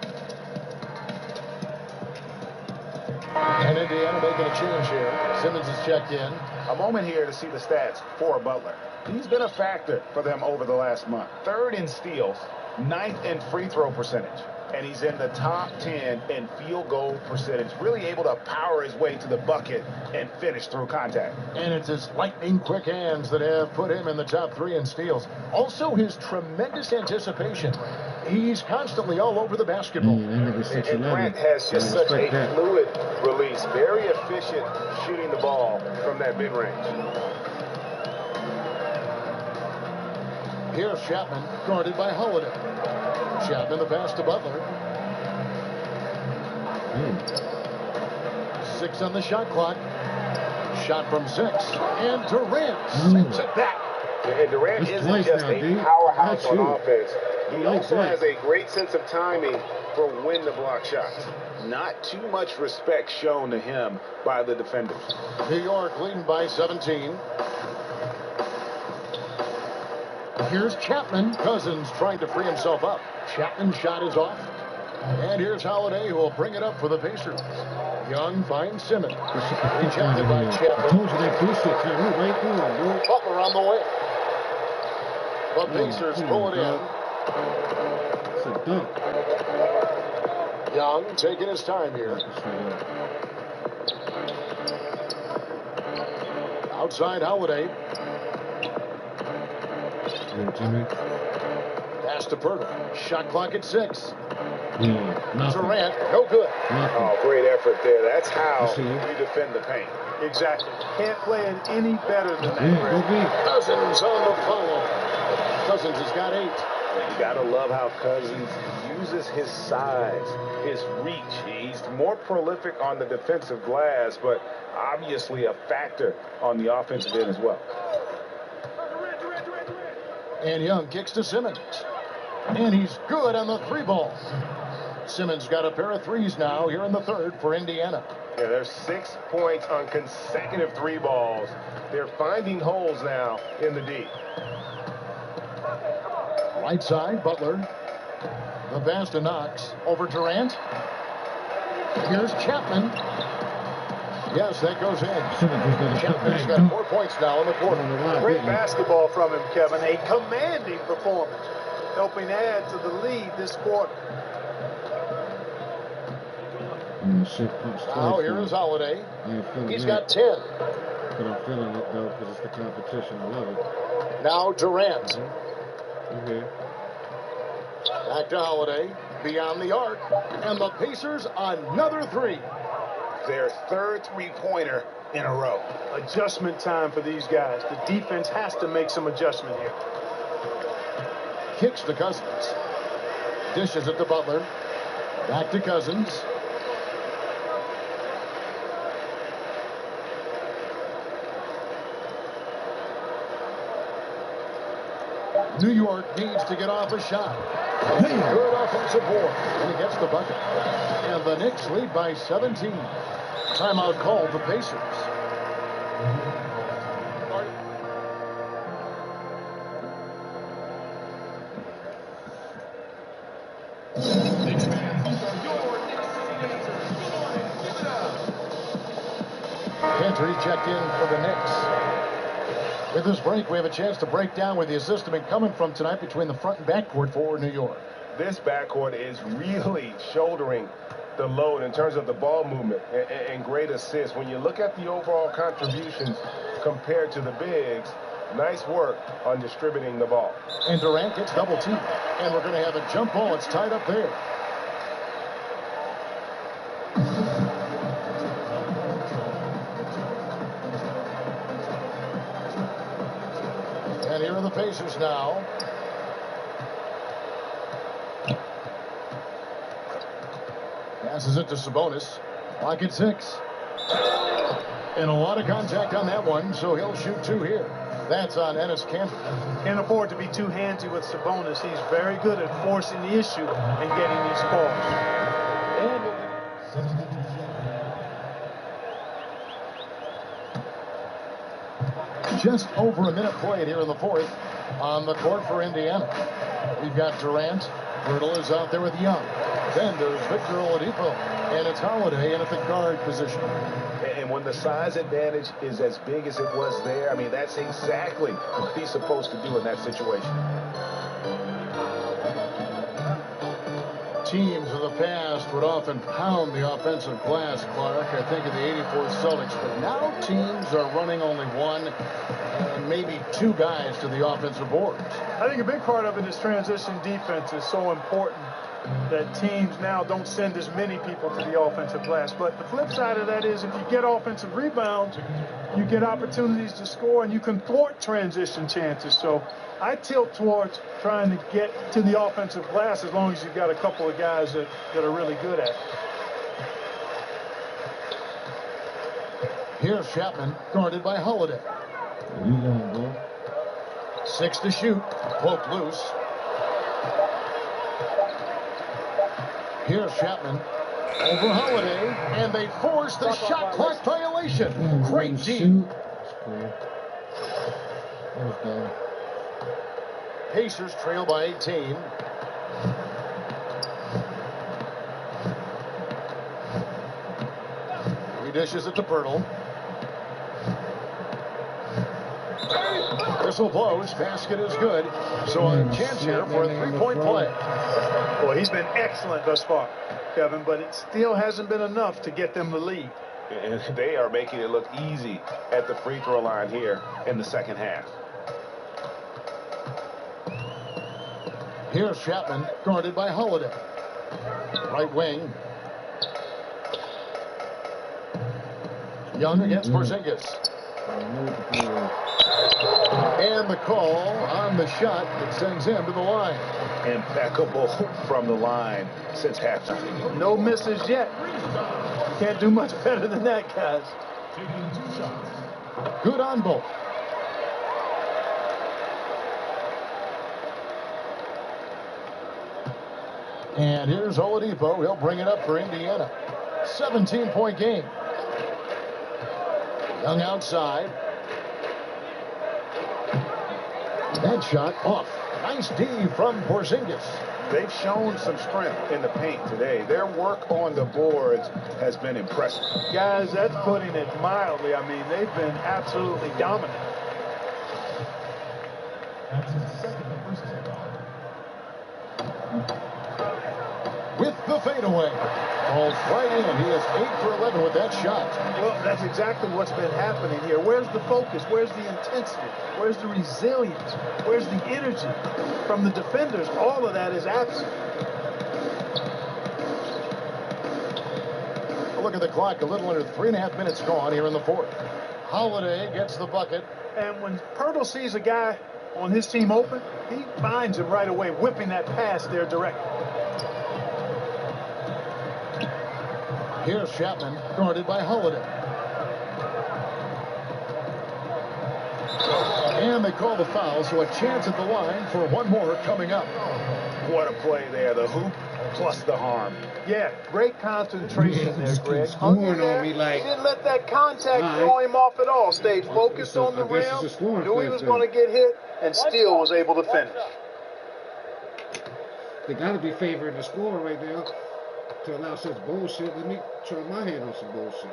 And Indiana making a change here. Simmons is checked in. A moment here to see the stats for Butler. He's been a factor for them over the last month. 3rd in steals, 9th in free throw percentage. And he's in the top 10 in field goal percentage. Really able to power his way to the bucket and finish through contact. And it's his lightning quick hands that have put him in the top 3 in steals. Also his tremendous anticipation. He's constantly all over the basketball. And Grant has just such a fluid release. Very efficient shooting the ball from that mid-range. Here's Chapman, guarded by Holiday. Chapman the pass to Butler. 6 on the shot clock. Shot from 6. And Durant sends it back. And Durant isn't just a powerhouse on offense. He also has a great sense of timing for when to block shots. Not too much respect shown to him by the defenders. New York leading by 17. Here's Chapman. Cousins trying to free himself up. Chapman's shot is off. And here's Holiday, who will bring it up for the Pacers. Young finds Simmons. Rejected by Chapman. I told you that do shit, Kevin. Right there, bro. Butler on the way. The Pacers pull it in. It's a dunk. Young taking his time here. Outside Holiday. Jimmy. Pass to Pirtle. Shot clock at 6. Yeah, Durant, no good. Oh, great effort there. That's how you defend the paint. Exactly. Can't play it any better than that. Yeah, Cousins on the follow. Cousins has got 8. You gotta love how Cousins uses his size, his reach. He's more prolific on the defensive glass, but obviously a factor on the offensive end as well. And Young kicks to Simmons. And he's good on the 3-ball. Simmons got a pair of threes now here in the third for Indiana. Yeah, there's 6 points on consecutive 3 balls. They're finding holes now in the D. Right side, Butler. The pass to Knox. Over Durant. Here's Chapman. Yes, that goes in. Chapman's got 4 points now in the quarter. Great basketball from him, Kevin. A commanding performance, helping add to the lead this quarter. Now here is Holiday. He's got 10. But I'm feeling it, though, because it's the competition. I love it. Now Durant. Okay. Back to Holiday. Beyond the arc. And the Pacers another 3. Their third 3-pointer in a row. Adjustment time for these guys. The defense has to make some adjustment here. Kicks to Cousins. Dishes it to Butler. Back to Cousins. New York needs to get off a shot. Good offensive board. And he gets the bucket. And the Knicks lead by 17. Timeout called the Pacers. Gentry checked in for the Knicks. With this break, we have a chance to break down where the assist has been coming from tonight between the front and backcourt for New York. This backcourt is really shouldering the load in terms of the ball movement and great assists. When you look at the overall contributions compared to the bigs, nice work on distributing the ball. And Durant gets double teamed. And we're going to have a jump ball. It's tied up there. And here are the Pacers now. Passes it to Sabonis. Clock at 6. And a lot of contact on that one, so he'll shoot 2 here. That's on Enes Kanter. Can't afford to be too handsy with Sabonis. He's very good at forcing the issue and getting these calls. Just over a minute played here in the fourth on the court for Indiana. We've got Durant. Pirtle is out there with Young. Then there's Victor Oladipo. And it's Holiday in at the guard position. And when the size advantage is as big as it was there, I mean, that's exactly what he's supposed to do in that situation. Teams of the past would often pound the offensive glass, Clark. I think of the 84 Celtics. But now teams are running only 1 and maybe 2 guys to the offensive boards. I think a big part of it is transition defense is so important that teams now don't send as many people to the offensive glass. But the flip side of that is if you get offensive rebounds, you get opportunities to score and you can thwart transition chances. So I tilt towards trying to get to the offensive glass as long as you've got a couple of guys that are really good at it. Here's Chapman, guarded by Holiday. 6 to shoot, poked loose. Here's Chapman over Holiday, and they force the shot clock violation. Great D. Pacers trail by 18. He dishes it to Pirtle. Whistle blows. Basket is good. So a chance here for a three-point play. Well, he's been excellent thus far, Kevin, but it still hasn't been enough to get them the lead. And they are making it look easy at the free throw line here in the second half. Here's Chapman, guarded by Holiday. Right wing. Young against Porzingis. And the call on the shot that sends him to the line. Impeccable from the line since halftime. No misses yet. You can't do much better than that, guys. Good on both. And here's Oladipo. He'll bring it up for Indiana. 17-point game. Young outside. That shot off. Nice D from Porzingis. They've shown some strength in the paint today. Their work on the boards has been impressive. Guys, that's putting it mildly. I mean, they've been absolutely dominant. With the fadeaway. Falls right in. He is 8 for 11 with that shot. Well, that's exactly what's been happening here. Where's the focus? Where's the intensity? Where's the resilience? Where's the energy from the defenders? All of that is absent. Look at the clock. A little under 3.5 minutes gone here in the fourth. Holiday gets the bucket. And when Pirtle sees a guy on his team open, he finds him right away, whipping that pass there directly. Here's Chapman, guarded by Holiday. And they call the foul, so a chance at the line for one more coming up. What a play there. The hoop plus the harm. Yeah, great concentration there, Greg. Scoring on me like. He didn't let that contact throw him off at all. Stayed focused on the rim, knew he was going to get hit, and still was able to finish. They got to be favoring the score right now to allow such bullshit. Let me try my hand on some bullshit.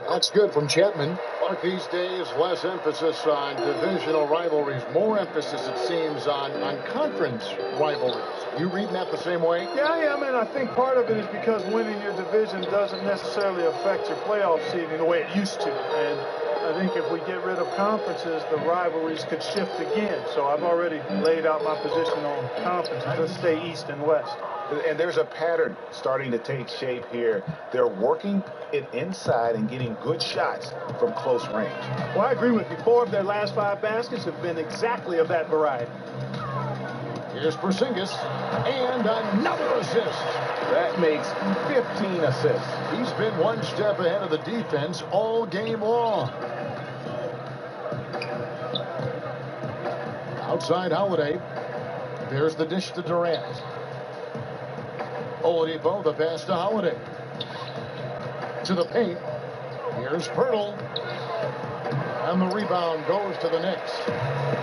That's good from Chapman. Like these days, less emphasis on divisional rivalries, more emphasis, it seems, on conference rivalries. You reading that the same way? Yeah, I am, and I think part of it is because winning your division doesn't necessarily affect your playoff seeding the way it used to. And I think if we get rid of conferences, the rivalries could shift again. So I've already laid out my position on conferences. Let's stay East and West. And there's a pattern starting to take shape here. They're working it inside and getting good shots from close range. Well, I agree with you. 4 of their last 5 baskets have been exactly of that variety. Here's Porzingis, and another assist. That makes 15 assists. He's been one step ahead of the defense all game long. Outside Holiday. There's the dish to Durant. Oladipo, the pass to Holiday. To the paint. Here's Pirtle. And the rebound goes to the Knicks.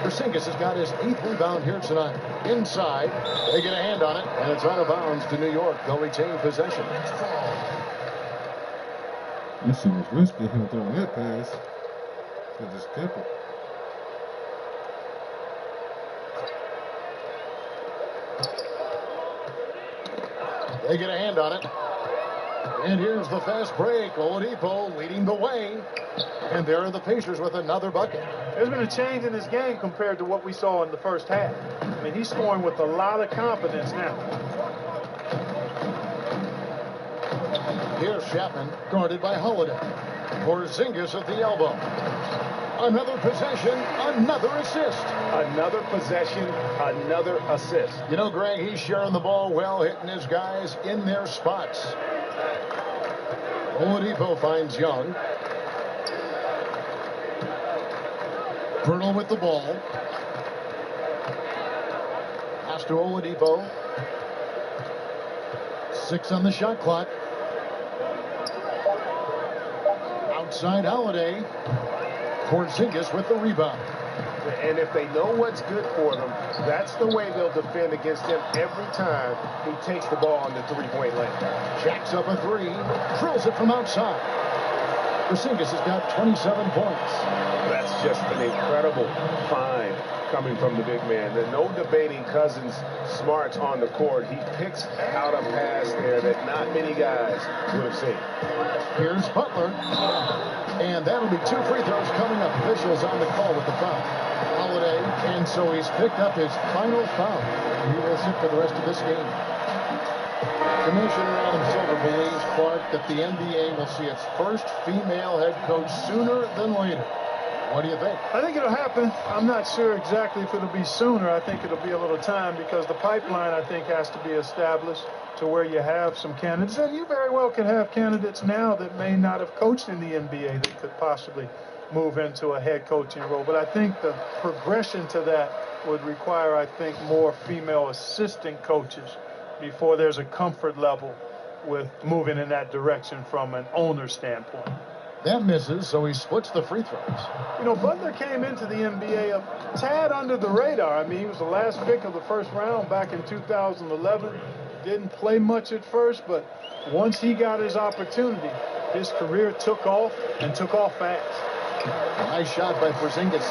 Porzingis has got his 8th rebound here tonight. Inside, they get a hand on it, and it's out of bounds to New York. They'll retain possession. That shit was risky, him throwing that pass. They just kept it. They get a hand on it. And here's the fast break. Oladipo leading the way. And there are the Pacers with another bucket. There's been a change in his game compared to what we saw in the first half. I mean, he's scoring with a lot of confidence now. Here's Chapman, guarded by Holiday. Porzingis at the elbow. Another possession, another assist. Another possession, another assist. You know, Greg, he's sharing the ball well, hitting his guys in their spots. Oladipo finds Young. Pirtle with the ball. Pass to Oladipo. 6 on the shot clock. Outside Holiday. Porzingis with the rebound. And if they know what's good for them, that's the way they'll defend against him every time he takes the ball in the three-point lane. Jacks up a three, drills it from outside. Porzingis has got 27 points. That's just an incredible find coming from the big man. There's no debating Cousins' smarts on the court. He picks out a pass there that not many guys would have seen. Here's Butler. And that'll be 2 free throws coming up. Officials on the call with the foul. Holiday, and so he's picked up his final foul. He will sit for the rest of this game. Commissioner Adam Silver believes, Clark, that the NBA will see its first female head coach sooner than later. What do you think? I think it'll happen. I'm not sure exactly if it'll be sooner. I think it'll be a little time because the pipeline, I think, has to be established to where you have some candidates. And you very well could have candidates now that may not have coached in the NBA that could possibly move into a head coaching role. But I think the progression to that would require, I think, more female assistant coaches before there's a comfort level with moving in that direction from an owner standpoint. That misses, so he splits the free throws. You know, Butler came into the NBA a tad under the radar. I mean, he was the last pick of the first round back in 2011. Didn't play much at first, but once he got his opportunity, his career took off and took off fast. Nice shot by Porzingis.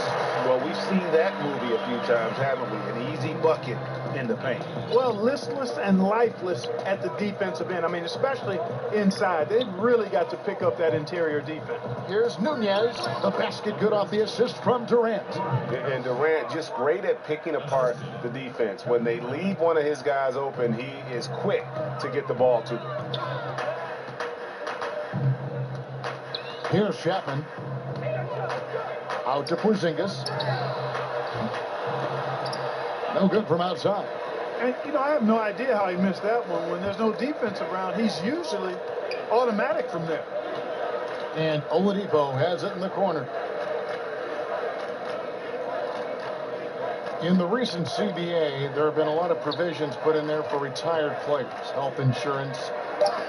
Well, we've seen that movie a few times, haven't we? An easy bucket in the paint. Well, listless and lifeless at the defensive end. I mean, especially inside. They've really got to pick up that interior defense. Here's Nunez. The basket good off the assist from Durant. And Durant just great at picking apart the defense. When they leave one of his guys open, he is quick to get the ball to them. Here's Chapman. Out to Porzingis. No good from outside. And, you know, I have no idea how he missed that one. When there's no defense around, he's usually automatic from there. And Oladipo has it in the corner. In the recent CBA, there have been a lot of provisions put in there for retired players. Health insurance,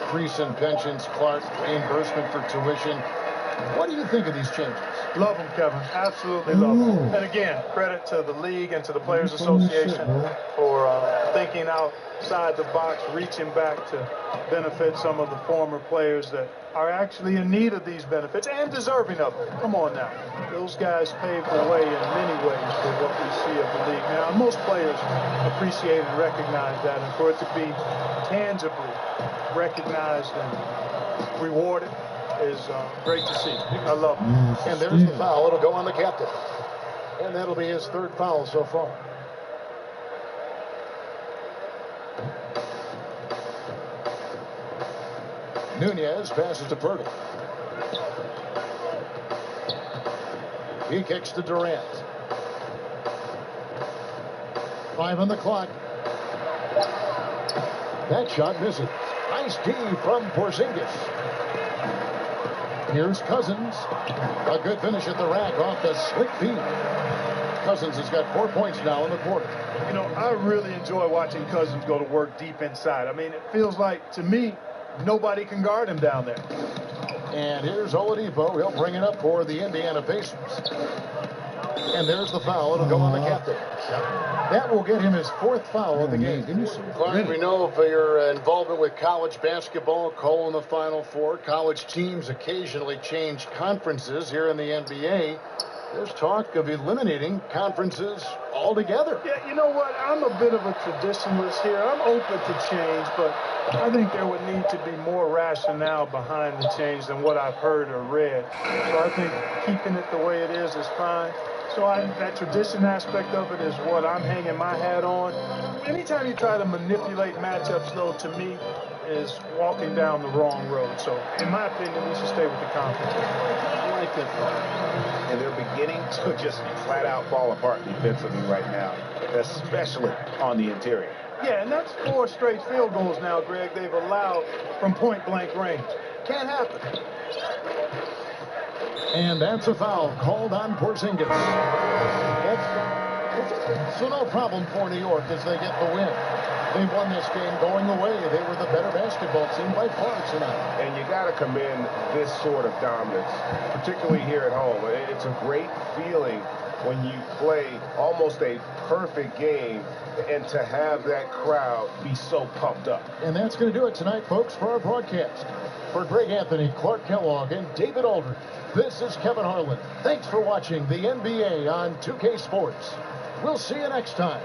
increase in pensions, Clark, reimbursement for tuition. What do you think of these changes? Love them, Kevin. Absolutely love them. And again, credit to the league and to the Players Association for thinking outside the box, reaching back to benefit some of the former players that are actually in need of these benefits and deserving of them. Come on now. Those guys paved the way in many ways for what we see of the league now. And most players appreciate and recognize that. And for it to be tangibly recognized and rewarded is great to see. I love it. And there's the foul. It'll go on the captain. And that'll be his third foul so far. Nunez passes to Purdy. He kicks to Durant. 5 on the clock. That shot misses. Nice D from Porzingis. Here's Cousins. A good finish at the rack off the slick feed. Cousins has got 4 points now in the quarter. You know, I really enjoy watching Cousins go to work deep inside. I mean, it feels like, to me, nobody can guard him down there. And here's Oladipo. He'll bring it up for the Indiana Pacers. And there's the foul. It'll go on the captain. That will get him his 4th foul of the game. Clark, we know of your involvement with college basketball, Cole in the Final Four. College teams occasionally change conferences here in the NBA. There's talk of eliminating conferences altogether. Yeah, you know what? I'm a bit of a traditionalist here. I'm open to change, but I think there would need to be more rationale behind the change than what I've heard or read. So I think keeping it the way it is fine. So that tradition aspect of it is what I'm hanging my hat on. Anytime you try to manipulate matchups, though, to me, is walking down the wrong road. So, in my opinion, we should stay with the conference. I like that thought. And they're beginning to just flat out fall apart defensively right now, especially on the interior. Yeah, and that's 4 straight field goals now, Greg, they've allowed from point-blank range. Can't happen. And that's a foul called on Porzingis. So no problem for New York as they get the win. They won this game going away. They were the better basketball team by far tonight. And you got to commend this sort of dominance, particularly here at home. It's a great feeling when you play almost a perfect game and to have that crowd be so pumped up. And that's going to do it tonight, folks, for our broadcast. For Greg Anthony, Clark Kellogg, and David Aldridge, this is Kevin Harlan. Thanks for watching the NBA on 2K Sports. We'll see you next time.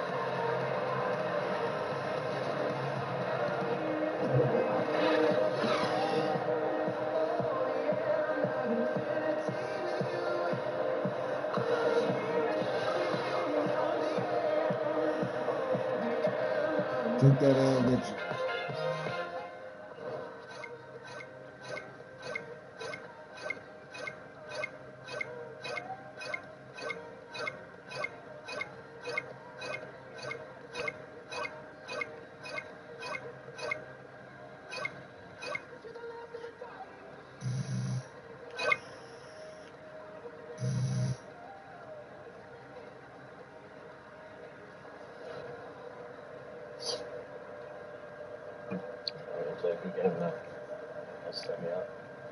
Take that L with you.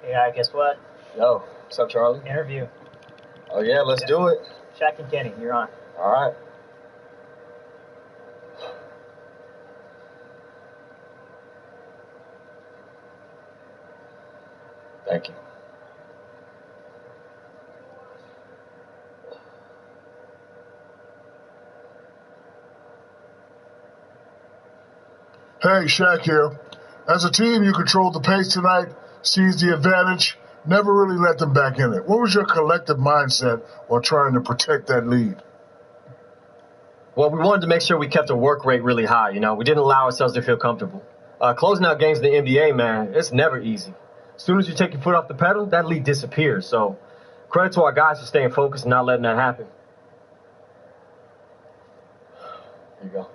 Yeah, guess what? Yo, what's up, Charlie? Interview. Oh, yeah, let's do it. Shaq and Kenny, you're on. All right. Thank you. Hey, Shaq here. As a team, you controlled the pace tonight, seized the advantage, never really let them back in it. What was your collective mindset while trying to protect that lead? Well, we wanted to make sure we kept the work rate really high, you know. We didn't allow ourselves to feel comfortable. Closing out games in the NBA, man, it's never easy. As soon as you take your foot off the pedal, that lead disappears. So credit to our guys for staying focused and not letting that happen. Here you go.